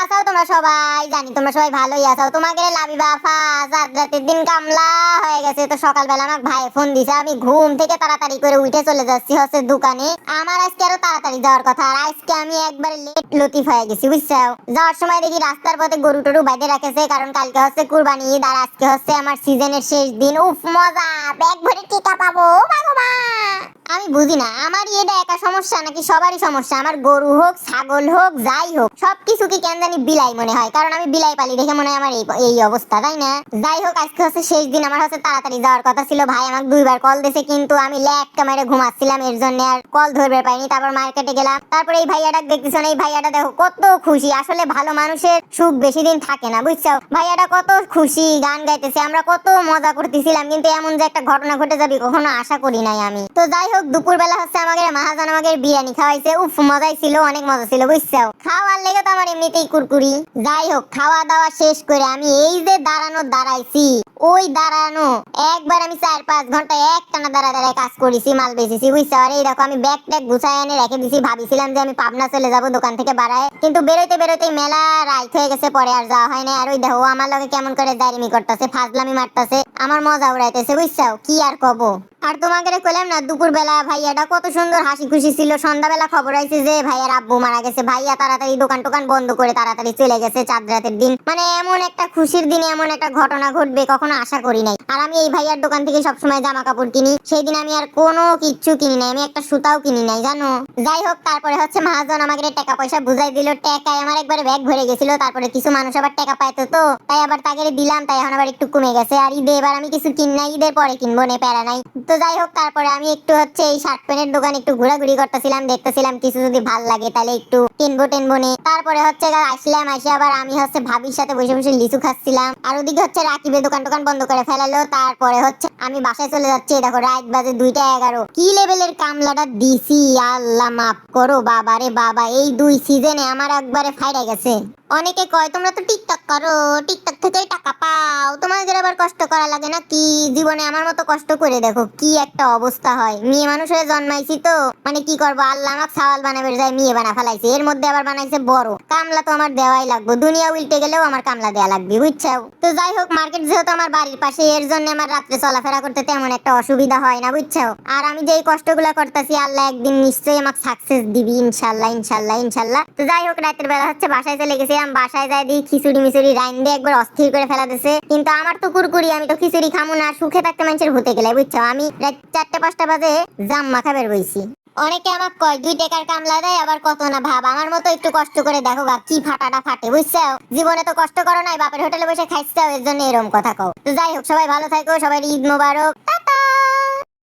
আছো তোমরা সবাই? জানি তোমরা সবাই ভালোই আছো। তোমাকে লাবিবা ফাজ আজ রাতের দিন কামলা হয়ে গেছে। তো সকালবেলা আমাকে ভাই ফোন দিছে, আমি ঘুম থেকে তাড়াতাড়ি করে উঠে চলে যাচ্ছি হচ্ছে দোকানে। আমার আজকে আরো তাড়াতাড়ি যাওয়ার কথা, আর আজকে আমি একবারে লেট লতিফ হয়ে গেছি বুঝছো। যাওয়ার সময় দেখি রাস্তার পথে গরু টরু বাইরে রাখেছে, কারণ কালকে হচ্ছে কুরবানি ঈদ আর আজকে হচ্ছে আমার সিজনের শেষ দিন। উফ মজা, ব্যাগ ভরে টিকা পাবো বাবা। আমি বুঝি না আমার এটা একা সমস্যা নাকি সবারই সমস্যা। আমার গরু হোক ছাগল হোক যাই হোক সবকিছু কি কেন জানি বিলাই মনে হয়, কারণ আমি বিলাই পালি দেখে মনে হয় আমার এই অবস্থা, তাই না? যাই হোক আজকে হচ্ছে শেষ দিন, আমার হচ্ছে তাড়াতাড়ি যাওয়ার কথা ছিল। ভাই আমাকে দুইবার কল দিয়েছে, কিন্তু আমি ল্যাটকা মেরে ঘুমাচ্ছিলাম, এর জন্য আর কল ধরবে পাইনি। তারপর মার্কেটে গেলাম, তারপরে এই ভাইয়াটা দেখতেছেন, এই ভাইয়াটা দেখো কত খুশি। আসলে ভালো মানুষের সুখ বেশি দিন থাকে না বুঝছো। ভাইয়াটা কত খুশি, গান গাইতেছে, আমরা কত মজা করতেছিলাম, কিন্তু এমন যে একটা ঘটনা ঘটে যাবে কখনো আশা করি নাই আমি। তো যাই হোক দুপুরবেলা হচ্ছে আমাদের মহাজন আমাদের বিরিয়ানি খাওয়াইছে। উফ মজাই ছিল, অনেক মজা ছিল বুঝছো। খাওয়ার লেগে তো আমার এমনিতেই কুরকুরি। যাই হোক খাওয়া দাওয়া শেষ করে আমি এই যে দাঁড়াইছি, ওই দাঁড়ানো একবার আমি 4-5 ঘন্টা একটানা দাঁড়ায় কাজ করেছি, মাল বেচেছি বুঝছো। আর এই দেখো আমি ব্যাগ ট্যাগ গুছায় এনে রেখে দিছি, ভাবিছিলাম যে আমি পাবনা চলে যাব দোকান থেকে বাড়ায়, কিন্তু বেরোতে মেলা রাইত হয়ে গেছে, পরে আর যাওয়া হয় না। আর ওই দেখো আমার লগে কেমন করে দাঁড়িমি করতেছে, ফাজলামি মারতেছে, আমার মজা উড়াইতেছে বুঝছো, কি আর কব। আর তোমাকে কইলাম না দুপুরবেলা ভাইয়াটা কত সুন্দর হাসি খুশি ছিল। সন্ধ্যাবেলা খবর আইছে যে ভাইয়ার আব্বু মারা গেছে। ভাইয়া তাড়াতাড়ি দোকান টোকান বন্ধ করে তাড়াতাড়ি চলে গেছে চাঁদ রাতের দিন। মানে এমন একটা খুশির দিনে এমন একটা ঘটনা ঘটবে কখনো আশা করি নাই। আর আমি এই ভাইয়ার দোকান থেকে সবসময় জামা কাপড় কিনি, সেই দিন আমি আর কোনো কিচ্ছু কিনি নাই, আমি একটা সুতাও কিনি নাই জানো। যাই হোক তারপরে হচ্ছে মহাজন আমাকে টাকা পয়সা বুঝাই দিল, টাকায় আমার একবারে ব্যাগ ভরে গেছিল। তারপরে কিছু মানুষ আবার টাকা পাইতো, তো তাই আবার তাকে দিলাম, তাই এখন আবার একটু কমে গেছে। আর ঈদে এবার আমি কিছু কিন নাই, ঈদের পরে কিনবো নে, প্যারা নাই। তো যাই হোক তারপরে আমি একটু হচ্ছে এই শার্ট প্যান্টের দোকান একটু ঘোরাঘুরি করতেছিলাম, দেখতেছিলাম কিছু যদি ভাল লাগে তাহলে একটু টেনবো নে। তারপরে হচ্ছে আসলাম, আসে আবার আমি হচ্ছে ভাবির সাথে বসে বসে লিচু খাচ্ছিলাম। আর ওদিকে হচ্ছে রাকিবের দোকান টোকান বন্ধ করে ফেলালো। তারপরে হচ্ছে আমি বাসায় চলে যাচ্ছি, দেখো রাত বাজে 2টা 11। কি লেভেলের কামলাটা দিছি, আল্লাহ মাফ করো বাবা রে বাবা, এই 2 সিজনে আমার একবারে ফাইড়া গেছে। অনেকে কয় তোমরা তো টিকটক করো, টিকটক থেকেই টাকা পাও, তোমাদের আবার কষ্ট করা লাগে না কি? জীবনে আমার মতো কষ্ট করে দেখো কি একটা অবস্থা হয়। মেয়ে মানুষ হয়ে জন্মাইছি তো মানে কি করবো, আল্লাহ আমাকে সাওয়াল বানাবে যায় মেয়ে বানা ফেলাইছে, এর মধ্যে আবার বানাইছে বড়। কামলা তো আমার দেওয়াই লাগবে, দুনিয়া উল্টে গেলেও আমার কামলা দেওয়া লাগবে বুঝছো। তো যাই হোক মার্কেট যেহেতু আমার বাড়ির পাশে, এর জন্য আমার রাত্রে চলাফেরা করতে তেমন একটা অসুবিধা হয় না বুঝছো। আর আমি যেই কষ্টগুলো করতেছি আল্লাহ একদিন নিশ্চয়ই আমাকে সাকসেস দিবি, ইনশাল্লাহ ইনশাল্লাহ ইনশাল্লাহ। তো যাই হোক রাতের বেলা হচ্ছে বাসায় চলে গেছি। আমি বাসায় যাই দেখি খিচুড়ি মিচুড়ি রাইন্দে একবার অস্থির করে ফেলা দিছে, কিন্তু আমার তো কুরকুরি, আমি তো খিচুড়ি খামু না, সুখে থাকতে মানুষের হতে গেলে বুঝছো। আমি রাত 4-5টা বাজে জাম মাখা বের হইছি। অনেকে আমাকে কয় 2 টাকার কামলা দেয়, আবার কত না ভাব। আমার মতো একটু কষ্ট করে দেখো গা কি ফাটাটা ফাটে বুঝছো। জীবনে তো কষ্ট করো নাই, বাপের হোটেলে বসে খাইছো, এর জন্য এরকম কথা কও। তো যাই হোক সবাই ভালো থাকো, সবাই ঈদ মোবারক।